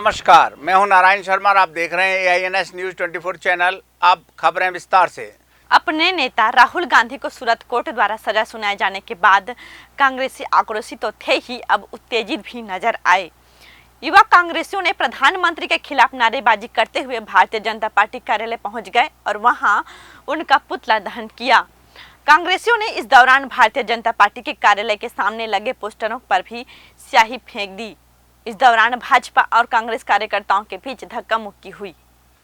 नमस्कार, मैं हूं नारायण शर्मा और आप देख रहे हैं AINS न्यूज 24 चैनल। अब खबरें विस्तार से। अपने नेता राहुल गांधी को सूरत कोर्ट द्वारा सजा सुनाए जाने के बाद कांग्रेसी आक्रोशित तो थे ही, अब उत्तेजित भी नजर आए। युवा कांग्रेसियों ने प्रधानमंत्री के खिलाफ नारेबाजी करते हुए भारतीय जनता पार्टी कार्यालय पहुंच गए और वहां उनका पुतला दहन किया। कांग्रेसियों ने इस दौरान भारतीय जनता पार्टी के कार्यालय के सामने लगे पोस्टरों पर भी स्याही फेंक दी। इस दौरान भाजपा और कांग्रेस कार्यकर्ताओं के बीच धक्का मुक्की हुई।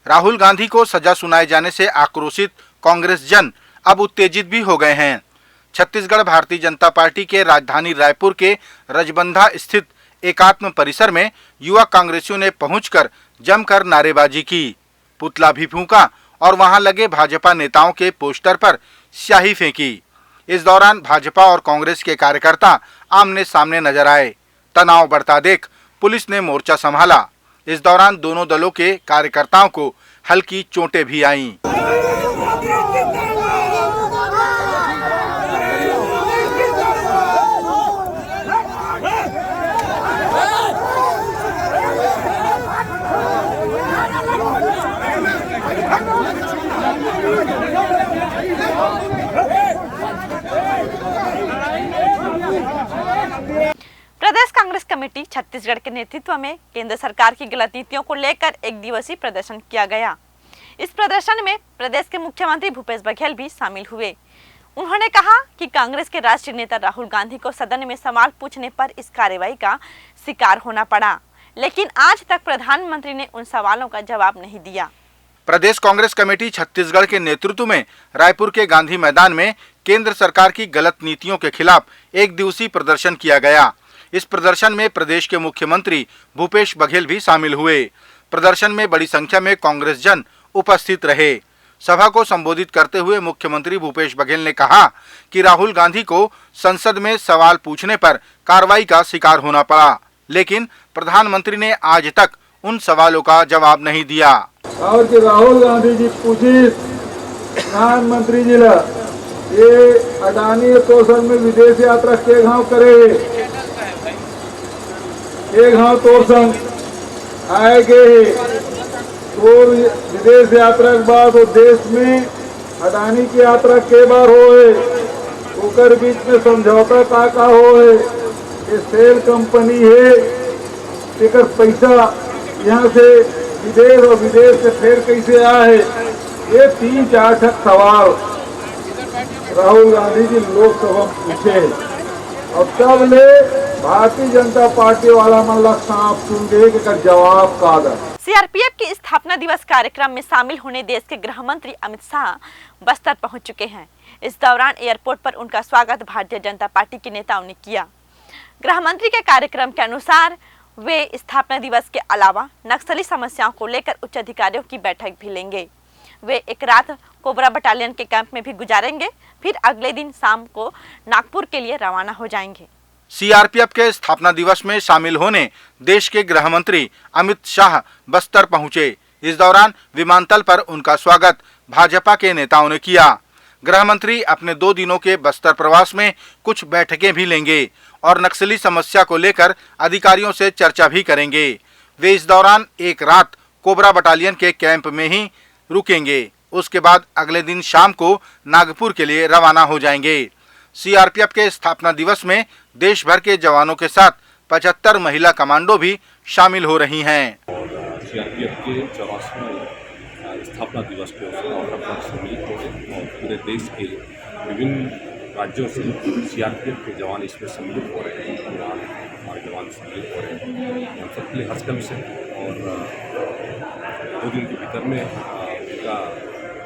राहुल गांधी को सजा सुनाए जाने से आक्रोशित कांग्रेस जन अब उत्तेजित भी हो गए हैं। छत्तीसगढ़ भारतीय जनता पार्टी के राजधानी रायपुर के रजबंधा स्थित एकात्म परिसर में युवा कांग्रेसियों ने पहुंचकर जमकर नारेबाजी की, पुतला भी फूंका और वहां लगे भाजपा नेताओं के पोस्टर पर स्याही फेंकी। इस दौरान भाजपा और कांग्रेस के कार्यकर्ता आमने सामने नजर आए। तनाव बढ़ता देख पुलिस ने मोर्चा संभाला। इस दौरान दोनों दलों के कार्यकर्ताओं को हल्की चोटें भी आईं। प्रदेश कांग्रेस कमेटी छत्तीसगढ़ के नेतृत्व में केंद्र सरकार की गलत नीतियों को लेकर एक दिवसीय प्रदर्शन किया गया। इस प्रदर्शन में प्रदेश के मुख्यमंत्री भूपेश बघेल भी शामिल हुए। उन्होंने कहा कि कांग्रेस के राष्ट्रीय नेता राहुल गांधी को सदन में सवाल पूछने पर इस कार्रवाई का शिकार होना पड़ा, लेकिन आज तक प्रधानमंत्री ने उन सवालों का जवाब नहीं दिया। प्रदेश कांग्रेस कमेटी छत्तीसगढ़ के नेतृत्व में रायपुर के गांधी मैदान में केंद्र सरकार की गलत नीतियों के खिलाफ एक दिवसीय प्रदर्शन किया गया। इस प्रदर्शन में प्रदेश के मुख्यमंत्री भूपेश बघेल भी शामिल हुए। प्रदर्शन में बड़ी संख्या में कांग्रेस जन उपस्थित रहे। सभा को संबोधित करते हुए मुख्यमंत्री भूपेश बघेल ने कहा कि राहुल गांधी को संसद में सवाल पूछने पर कार्रवाई का शिकार होना पड़ा, लेकिन प्रधानमंत्री ने आज तक उन सवालों का जवाब नहीं दिया। और कि राहुल गांधी जी पूछी प्रधानमंत्री जी ला ये अडानी तोसन में विदेश यात्रा के गाँव करे, एक हाँ तोसन आएगे तो विदेश यात्रा के बाद वो देश में अडानी की यात्रा के बार होए, ओकर बीच में समझौता का होए। ये सेल कंपनी है, एकर पैसा यहाँ से विदेश और विदेश से फिर कैसे आए, ये 3-4 सवाल राहुल गांधी जी लोकसभा में पूछे और तब ले भारतीय जनता पार्टी वाला मन सांप सुन दे के जवाब का दा। सीआरपीएफ के स्थापना दिवस कार्यक्रम में शामिल होने देश के गृह मंत्री अमित शाह बस्तर पहुंच चुके हैं। इस दौरान एयरपोर्ट पर उनका स्वागत भारतीय जनता पार्टी के नेताओं ने किया। गृह मंत्री के कार्यक्रम के अनुसार वे स्थापना दिवस के अलावा नक्सली समस्याओं को लेकर उच्च अधिकारियों की बैठक भी लेंगे। वे एक रात कोबरा बटालियन के कैंप में भी गुजारेंगे, फिर अगले दिन शाम को नागपुर के लिए रवाना हो जाएंगे। सीआरपीएफ के स्थापना दिवस में शामिल होने देश के गृह मंत्री अमित शाह बस्तर पहुंचे। इस दौरान विमानतल पर उनका स्वागत भाजपा के नेताओं ने किया। गृह मंत्री अपने 2 दिनों के बस्तर प्रवास में कुछ बैठकें भी लेंगे और नक्सली समस्या को लेकर अधिकारियों से चर्चा भी करेंगे। वे इस दौरान एक रात कोबरा बटालियन के कैंप में ही रुकेंगे। उसके बाद अगले दिन शाम को नागपुर के लिए रवाना हो जाएंगे। सीआरपीएफ के स्थापना दिवस में देश भर के जवानों के साथ 75 महिला कमांडो भी शामिल हो रही हैं। सीआरपीएफ के 84वें स्थापना दिवस पे सम्मिलित हो रहे और पूरे देश के विभिन्न राज्यों से सीआरपीएफ के जवान इसमें सम्मिलित हो रहे हैं। हमारे जवान सम्मिलित हो रहे हैं, हम सबके लिए हर्ष का विषय। और 2 दिन के भीतर में उनका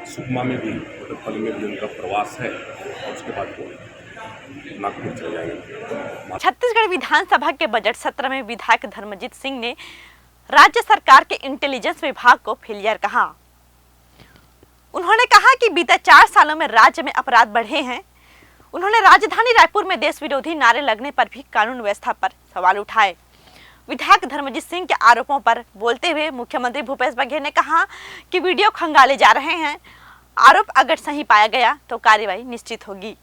सुकमा में भी, कोटकपल्ली में भी उनका प्रवास है और उसके बाद वो नागपुर चले जाएंगे। छत्तीसगढ़ विधानसभा के बजट सत्र में विधायक धर्मजीत सिंह ने राज्य सरकार के इंटेलिजेंस विभाग को फेलियर कहा। उन्होंने कहा कि बीते 4 सालों में राज्य में अपराध बढ़े हैं। उन्होंने राजधानी रायपुर में देश विरोधी नारे लगने पर भी कानून व्यवस्था पर सवाल उठाए। विधायक धर्मजीत सिंह के आरोपों पर बोलते हुए मुख्यमंत्री भूपेश बघेल ने कहा कि वीडियो खंगाले जा रहे हैं। आरोप अगर सही पाया गया तो कार्रवाई निश्चित होगी।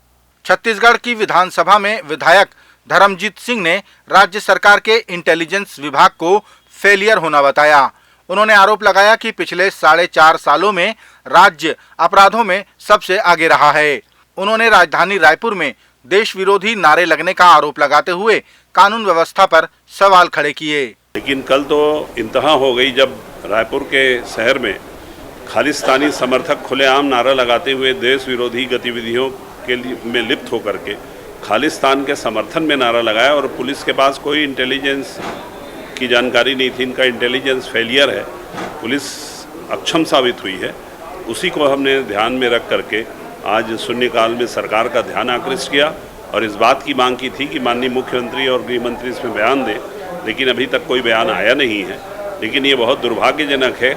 छत्तीसगढ़ की विधानसभा में विधायक धर्मजीत सिंह ने राज्य सरकार के इंटेलिजेंस विभाग को फेलियर होना बताया। उन्होंने आरोप लगाया कि पिछले 4.5 सालों में राज्य अपराधों में सबसे आगे रहा है। उन्होंने राजधानी रायपुर में देश विरोधी नारे लगने का आरोप लगाते हुए कानून व्यवस्था पर सवाल खड़े किए। लेकिन कल तो इंतहा हो गई जब रायपुर के शहर में खालिस्तानी समर्थक खुलेआम नारा लगाते हुए देश विरोधी गतिविधियों के लिए में लिप्त होकर के खालिस्तान के समर्थन में नारा लगाया और पुलिस के पास कोई इंटेलिजेंस की जानकारी नहीं थी। इनका इंटेलिजेंस फेलियर है, पुलिस अक्षम साबित हुई है। उसी को हमने ध्यान में रख करके आज शून्यकाल में सरकार का ध्यान आकृष्ट किया और इस बात की मांग की थी कि माननीय मुख्यमंत्री और गृह मंत्री इसमें बयान दें, लेकिन अभी तक कोई बयान आया नहीं है। लेकिन ये बहुत दुर्भाग्यजनक है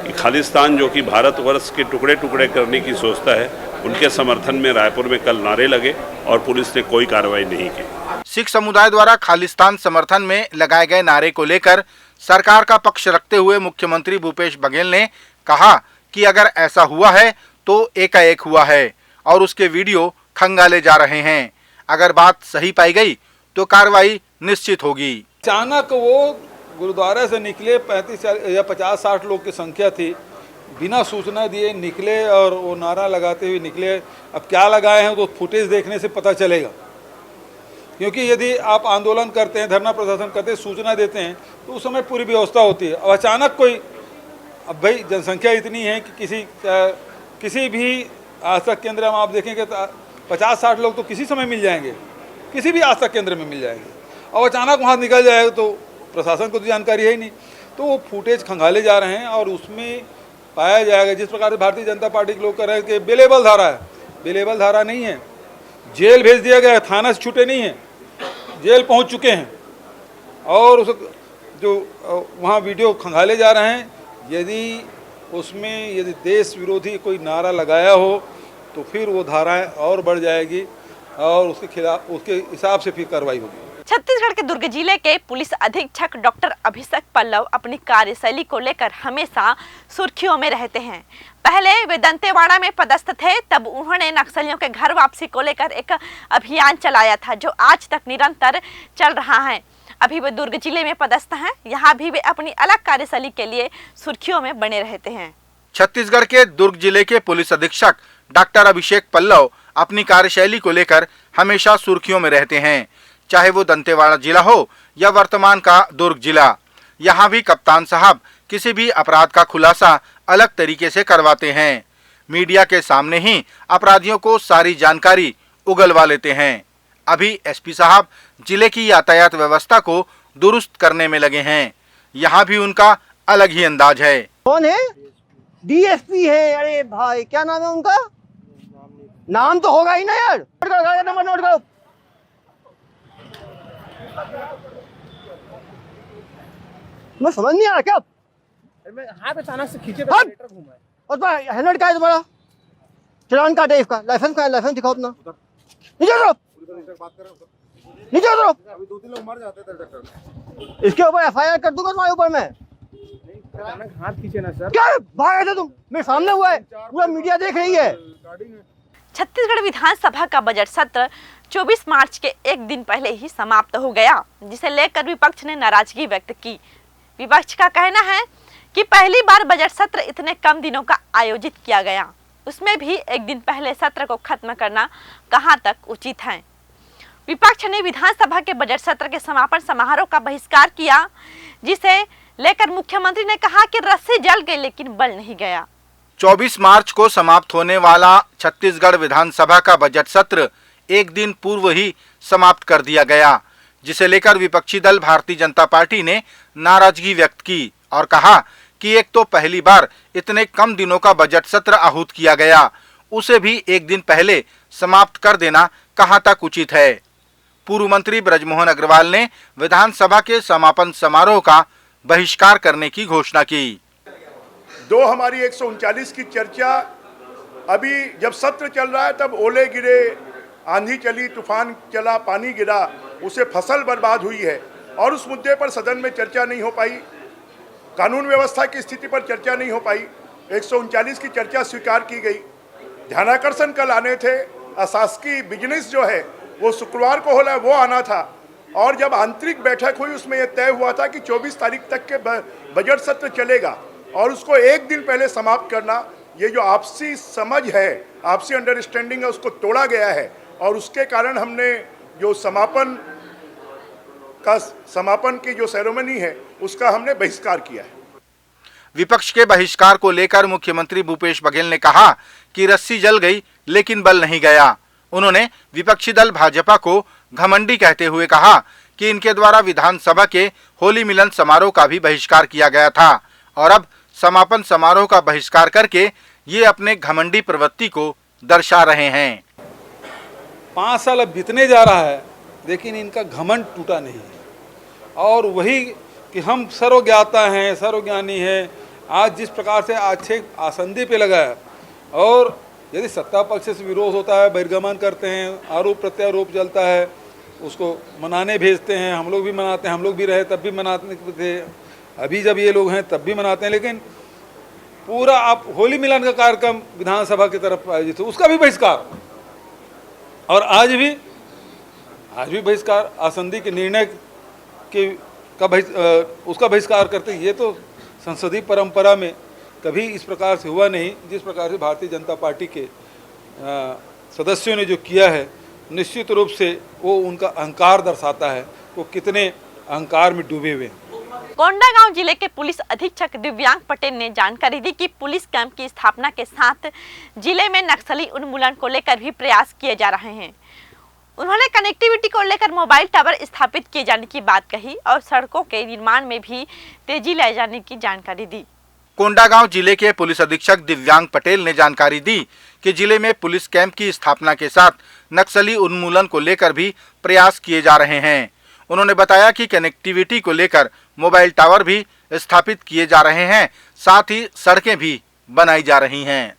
कि खालिस्तान जो कि भारतवर्ष के टुकड़े टुकड़े करने की सोचता है, उनके समर्थन में रायपुर में कल नारे लगे और पुलिस ने कोई कार्रवाई नहीं की। सिख समुदाय द्वारा खालिस्तान समर्थन में लगाए गए नारे को लेकर सरकार का पक्ष रखते हुए मुख्यमंत्री भूपेश बघेल ने कहा कि अगर ऐसा हुआ है तो एकाएक हुआ है और उसके वीडियो खंगाले जा रहे हैं। अगर बात सही पाई गई तो कार्रवाई निश्चित होगी। अचानक वो गुरुद्वारे से निकले, 35 या 50-60 लोग की संख्या थी, बिना सूचना दिए निकले और वो नारा लगाते हुए निकले। अब क्या लगाए हैं तो फुटेज देखने से पता चलेगा, क्योंकि यदि आप आंदोलन करते हैं, धरना प्रदर्शन करते हैं, सूचना देते हैं तो उस समय पूरी व्यवस्था होती है। अब अचानक कोई, अब भाई जनसंख्या इतनी है कि किसी भी आस्था केंद्र में आप देखेंगे तो 50-60 लोग तो किसी समय मिल जाएंगे, किसी भी आस्था केंद्र में मिल जाएंगे। और अचानक वहाँ निकल जाएगा तो प्रशासन को तो जानकारी है ही नहीं। तो वो फुटेज खंगाले जा रहे हैं और उसमें पाया जाएगा जिस प्रकार से भारतीय जनता पार्टी के लोग कर रहे हैं कि बेलेबल धारा है। बेलेबल धारा नहीं है, जेल भेज दिया गया है, थाना से छूटे नहीं हैं, जेल पहुंच चुके हैं और उस जो वहाँ वीडियो खंगाले जा रहे हैं। यदि देश विरोधी कोई नारा लगाया हो तो फिर वो धाराएं और बढ़ जाएगी और उसके खिलाफ, उसके हिसाब से फिर कार्रवाई होगी। छत्तीसगढ़ के दुर्ग जिले के पुलिस अधीक्षक डॉक्टर अभिषेक पल्लव अपनी कार्यशैली को लेकर हमेशा सुर्खियों में रहते हैं। पहले वे दंतेवाड़ा में पदस्थ थे, तब उन्होंने नक्सलियों के घर वापसी को लेकर एक अभियान चलाया था जो आज तक निरंतर चल रहा है। अभी वे दुर्ग जिले में पदस्थ हैं, यहाँ भी वे अपनी अलग कार्यशैली के लिए सुर्खियों में बने रहते हैं। छत्तीसगढ़ के दुर्ग जिले के पुलिस अधीक्षक डॉक्टर अभिषेक पल्लव अपनी कार्यशैली को लेकर हमेशा सुर्खियों में रहते हैं, चाहे वो दंतेवाड़ा जिला हो या वर्तमान का दुर्ग जिला। यहाँ भी कप्तान साहब किसी भी अपराध का खुलासा अलग तरीके से करवाते हैं। मीडिया के सामने ही अपराधियों को सारी जानकारी उगलवा लेते हैं। अभी एसपी साहब जिले की यातायात व्यवस्था को दुरुस्त करने में लगे हैं। यहाँ भी उनका अलग ही अंदाज है। कौन है? डीएसपी है। अरे भाई क्या नाम है उनका? नाम तो होगा ही ना यार। नंबर नोट करो। मैं समझ नहीं आ रहा क्या? हाथ अचानक से खींचे और हेलमेट का है तुम्हारा? चलान काटे इसका। लाइसेंस का है, लाइसेंस दिखाओ अपना। नीचे उतरो, नीचे उतरो। अभी 2-3 लोग मर जाते थे। इसके ऊपर एफआईआर कर दूंगा तुम्हारे ऊपर मैं। अचानक हाथ खींचे ना सर। क्या भाग थे तुम? मेरे सामने हुआ है, पूरा मीडिया देख रही है। छत्तीसगढ़ विधानसभा का बजट सत्र 24 मार्च के एक दिन पहले ही समाप्त हो गया, जिसे लेकर विपक्ष ने नाराजगी व्यक्त की। विपक्ष का कहना है कि पहली बार बजट सत्र इतने कम दिनों का आयोजित किया गया, उसमें भी एक दिन पहले सत्र को खत्म करना कहां तक उचित है। विपक्ष ने विधानसभा के बजट सत्र के समापन समारोह का बहिष्कार किया, जिसे लेकर मुख्यमंत्री ने कहा कि रस्सी जल गई लेकिन बल नहीं गया। 24 मार्च को समाप्त होने वाला छत्तीसगढ़ विधानसभा का बजट सत्र एक दिन पूर्व ही समाप्त कर दिया गया, जिसे लेकर विपक्षी दल भारतीय जनता पार्टी ने नाराजगी व्यक्त की और कहा कि एक तो पहली बार इतने कम दिनों का बजट सत्र आहूत किया गया, उसे भी एक दिन पहले समाप्त कर देना कहां तक उचित है। पूर्व मंत्री बृजमोहन अग्रवाल ने विधानसभा के समापन समारोह का बहिष्कार करने की घोषणा की। दो हमारी 139 की चर्चा, अभी जब सत्र चल रहा है तब ओले गिरे, आंधी चली, तूफान चला, पानी गिरा, उससे फसल बर्बाद हुई है और उस मुद्दे पर सदन में चर्चा नहीं हो पाई, कानून व्यवस्था की स्थिति पर चर्चा नहीं हो पाई। 139 की चर्चा स्वीकार की गई। ध्यानाकर्षण कल आने थे, अशासकीय बिजनेस जो है वो शुक्रवार को होला, वो आना था, और जब आंतरिक बैठक हुई उसमें यह तय हुआ था कि 24 तारीख तक के बजट सत्र चलेगा और उसको एक दिन पहले समाप्त करना। ये जो आपसी समझ है, आपसी अंडरस्टैंडिंग है, उसको तोड़ा गया है और उसके कारण हमने जो समापन की जो सेरेमनी है उसका हमने बहिष्कार किया है। विपक्ष के बहिष्कार को लेकर मुख्यमंत्री भूपेश बघेल ने कहा कि रस्सी जल गई लेकिन बल नहीं गया। उन्होंने विपक्षी दल भाजपा को घमंडी कहते हुए कहा कि इनके द्वारा विधानसभा के होली मिलन समारोह का भी बहिष्कार किया गया था और अब समापन समारोह का बहिष्कार करके ये अपने घमंडी प्रवृत्ति को दर्शा रहे हैं। 5 साल अब बीतने जा रहा है लेकिन इनका घमंड टूटा नहीं है और वही कि हम सर्वज्ञाता हैं, सर्वज्ञानी हैं। आज जिस प्रकार से आक्षेप आसंदी पे लगा है और यदि सत्ता पक्ष से विरोध होता है, बहिर्गमन करते हैं, आरोप प्रत्यारोप चलता है, उसको मनाने भेजते हैं। हम लोग भी मनाते हैं, हम लोग भी रहे तब भी मनाते थे, अभी जब ये लोग हैं तब भी मनाते हैं। लेकिन पूरा आप होली मिलन का कार्यक्रम विधानसभा की तरफ आयोजित हो उसका भी बहिष्कार और आज भी बहिष्कार आसंदी के निर्णय के उसका बहिष्कार करते। ये तो संसदीय परंपरा में कभी इस प्रकार से हुआ नहीं। जिस प्रकार से भारतीय जनता पार्टी के सदस्यों ने जो किया है निश्चित रूप से वो उनका अहंकार दर्शाता है, वो कितने अहंकार में डूबे हुए हैं। कोंडागांव जिले के पुलिस अधीक्षक दिव्यांग पटेल ने जानकारी दी कि पुलिस कैंप की स्थापना के साथ जिले में नक्सली उन्मूलन को लेकर भी प्रयास किए जा रहे हैं। उन्होंने कनेक्टिविटी को लेकर मोबाइल टावर स्थापित किए जाने की बात कही और सड़कों के निर्माण में भी तेजी लाए जाने की जानकारी दी। कोंडागांव जिले के पुलिस अधीक्षक दिव्यांग पटेल ने जानकारी दी कि जिले में पुलिस कैंप की स्थापना के साथ नक्सली उन्मूलन को लेकर भी प्रयास किए जा रहे हैं। उन्होंने बताया कि कनेक्टिविटी को लेकर मोबाइल टावर भी स्थापित किए जा रहे हैं, साथ ही सड़कें भी बनाई जा रही हैं।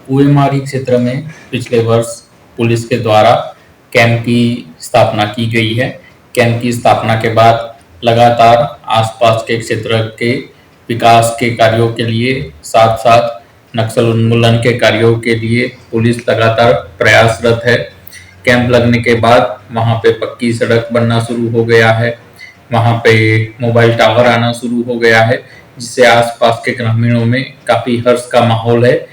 कुएमारी क्षेत्र में पिछले वर्ष पुलिस के द्वारा कैंप की स्थापना की गई है। कैंप की स्थापना के बाद लगातार आसपास के क्षेत्र के विकास के कार्यों के लिए साथ साथ नक्सल उन्मूलन के कार्यों के लिए पुलिस लगातार प्रयासरत है। कैंप लगने के बाद वहां पे पक्की सड़क बनना शुरू हो गया है, वहां पे मोबाइल टावर आना शुरू हो गया है, जिससे आसपास के ग्रामीणों में काफ़ी हर्ष का माहौल है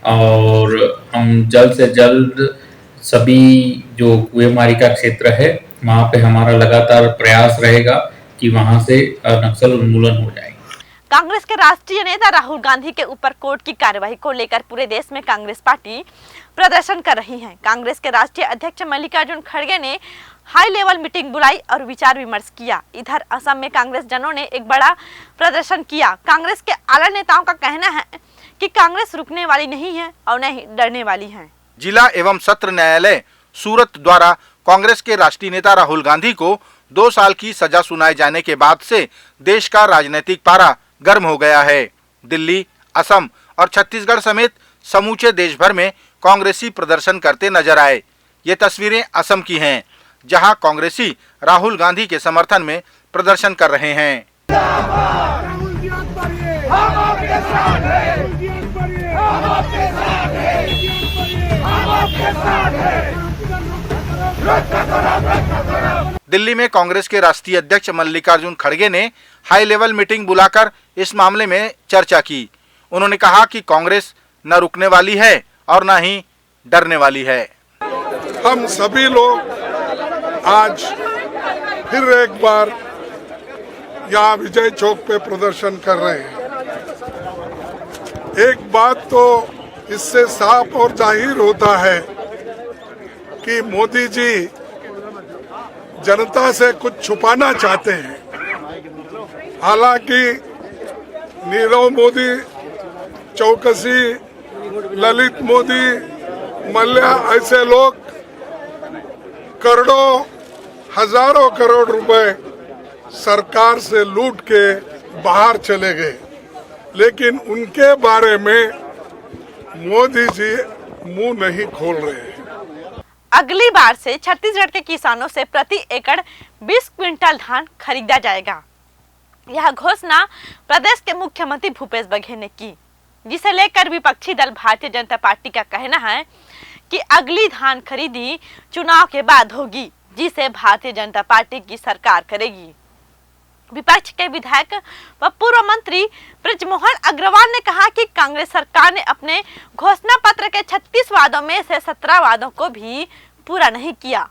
और हम जल्द से जल्द सभी जो कुएमारी का क्षेत्र है वहां पे हमारा लगातार प्रयास रहेगा कि वहां से नक्सल उन्मूलन हो जाए। कांग्रेस के राष्ट्रीय नेता राहुल गांधी के ऊपर कोर्ट की कार्यवाही को लेकर पूरे देश में कांग्रेस पार्टी प्रदर्शन कर रही है। कांग्रेस के राष्ट्रीय अध्यक्ष मल्लिकार्जुन खड़गे ने हाई लेवल मीटिंग बुलाई और विचार विमर्श किया। इधर असम में कांग्रेस जनों ने एक बड़ा प्रदर्शन किया। कांग्रेस के आला नेताओं का कहना है कि कांग्रेस रुकने वाली नहीं है और न ही डरने वाली है। जिला एवं सत्र न्यायालय सूरत द्वारा कांग्रेस के राष्ट्रीय नेता राहुल गांधी को 2 साल की सजा सुनाए जाने के बाद से देश का राजनीतिक पारा गर्म हो गया है। दिल्ली, असम और छत्तीसगढ़ समेत समूचे देश भर में कांग्रेसी प्रदर्शन करते नजर आए। ये तस्वीरें असम की हैं, जहां कांग्रेसी राहुल गांधी के समर्थन में प्रदर्शन कर रहे हैं। दिल्ली में कांग्रेस के राष्ट्रीय अध्यक्ष मल्लिकार्जुन खड़गे ने हाई लेवल मीटिंग बुलाकर इस मामले में चर्चा की। उन्होंने कहा कि कांग्रेस न रुकने वाली है और न ही डरने वाली है। हम सभी लोग आज फिर एक बार यहाँ विजय चौक पे प्रदर्शन कर रहे हैं। एक बात तो इससे साफ और जाहिर होता है कि मोदी जी जनता से कुछ छुपाना चाहते हैं। हालांकि नीरव मोदी, चौकसी, ललित मोदी, मल्ल्या ऐसे लोग करोड़ों, हजारों करोड़ रुपए सरकार से लूट के बाहर चले गए, लेकिन उनके बारे में मोदी जी मुंह नहीं खोल रहे हैं। अगली बार से छत्तीसगढ़ के किसानों से प्रति एकड़ 20 क्विंटल धान खरीदा जाएगा। यह घोषणा प्रदेश के मुख्यमंत्री भूपेश बघेल ने की, जिसे लेकर विपक्षी दल भारतीय जनता पार्टी का कहना है कि अगली धान खरीदी चुनाव के बाद होगी। जिसे भारतीय जनता पार्टी की सरकार करेगी। विपक्ष के विधायक व पूर्व मंत्री ब्रजमोहन अग्रवाल ने कहा कि कांग्रेस सरकार ने अपने घोषणा पत्र के 36 वादों में से 17 वादों को भी पूरा नहीं किया।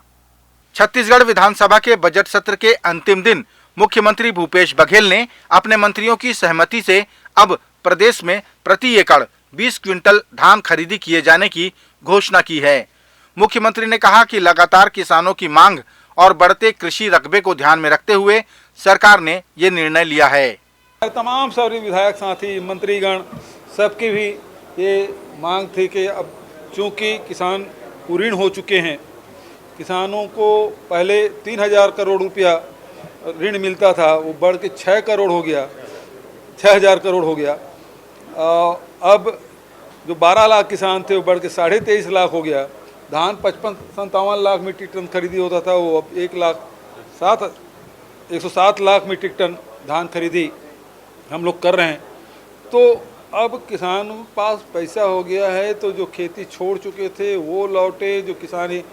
छत्तीसगढ़ विधानसभा के बजट सत्र के अंतिम दिन मुख्यमंत्री भूपेश बघेल ने अपने मंत्रियों की सहमति से अब प्रदेश में प्रति एकड़ 20 क्विंटल धान खरीदी किए जाने की घोषणा की है। मुख्यमंत्री ने कहा कि लगातार किसानों की मांग और बढ़ते कृषि रकबे को ध्यान में रखते हुए सरकार ने ये निर्णय लिया है। तमाम सभी विधायक साथी मंत्रीगण सबकी भी ये मांग थी कि अब चूंकि किसान कुरीण हो चुके हैं, किसानों को पहले 3000 करोड़ रुपया ऋण मिलता था, वो बढ़ के 6 करोड़ हो गया, 6000 करोड़ हो गया। अब जो 12 लाख किसान थे वो बढ़ के 23.5 लाख हो गया। धान 55-57 लाख मीट्रिक टन खरीदी होता था, वो अब 107 लाख मीट्रिक टन धान खरीदी हम लोग कर रहे हैं। तो अब किसानों के पास पैसा हो गया है, तो जो खेती छोड़ चुके थे वो लौटे, जो किसानी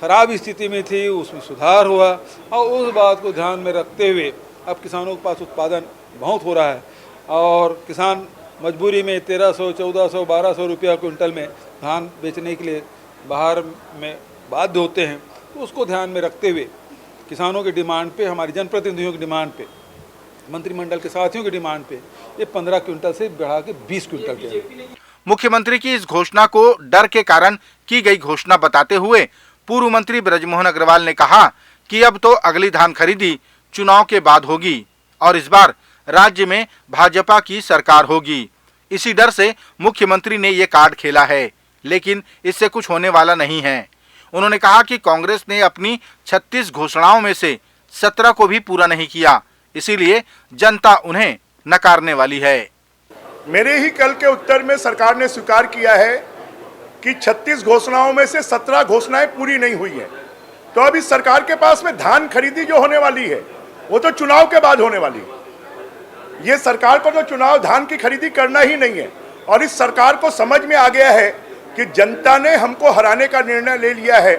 खराब स्थिति में थी उसमें सुधार हुआ, और उस बात को ध्यान में रखते हुए अब किसानों के पास उत्पादन बहुत हो रहा है और किसान मजबूरी में 1300, 1400, 1200 रुपया क्विंटल में धान बेचने के लिए बाहर में बाध्य होते हैं। तो उसको ध्यान में रखते हुए किसानों की डिमांड पे, हमारी जनप्रतिनिधियों की डिमांड पे, मंत्रिमंडल के साथियों की डिमांड पे ये 15 क्विंटल से बढ़ा के 20 क्विंटल के। मुख्यमंत्री की इस घोषणा को डर के कारण की गई घोषणा बताते हुए पूर्व मंत्री ब्रजमोहन अग्रवाल ने कहा कि अब तो अगली धान खरीदी चुनाव के बाद होगी और इस बार राज्य में भाजपा की सरकार होगी। इसी डर से मुख्यमंत्री ने ये कार्ड खेला है, लेकिन इससे कुछ होने वाला नहीं है। उन्होंने कहा कि कांग्रेस ने अपनी 36 घोषणाओं में से 17 को भी पूरा नहीं किया, इसीलिए जनता उन्हें नकारने वाली है। मेरे ही कल के उत्तर में सरकार ने स्वीकार किया है कि 36 घोषणाओं में से 17 घोषणाएं पूरी नहीं हुई हैं। तो अब इस सरकार के पास में धान खरीदी जो होने वाली है वो तो चुनाव के बाद होने वाली है। ये सरकार को तो चुनाव धान की खरीदी करना ही नहीं है और इस सरकार को समझ में आ गया है कि जनता ने हमको हराने का निर्णय ले लिया है।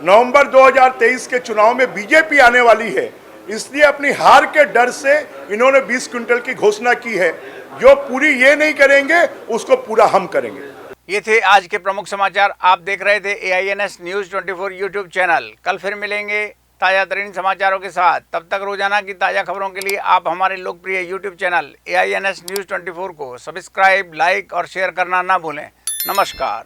नवंबर 2023 के चुनाव में बीजेपी आने वाली है, इसलिए अपनी हार के डर से इन्होंने 20 क्विंटल की घोषणा की है। जो पूरी ये नहीं करेंगे उसको पूरा हम करेंगे। ये थे आज के प्रमुख समाचार। आप देख रहे थे AINS न्यूज़ 24 यूट्यूब चैनल। कल फिर मिलेंगे ताज़ा तरीन समाचारों के साथ। तब तक रोजाना की ताज़ा खबरों के लिए आप हमारे लोकप्रिय यूट्यूब चैनल AINS न्यूज़ 24 को सब्सक्राइब, लाइक और शेयर करना ना भूलें। नमस्कार।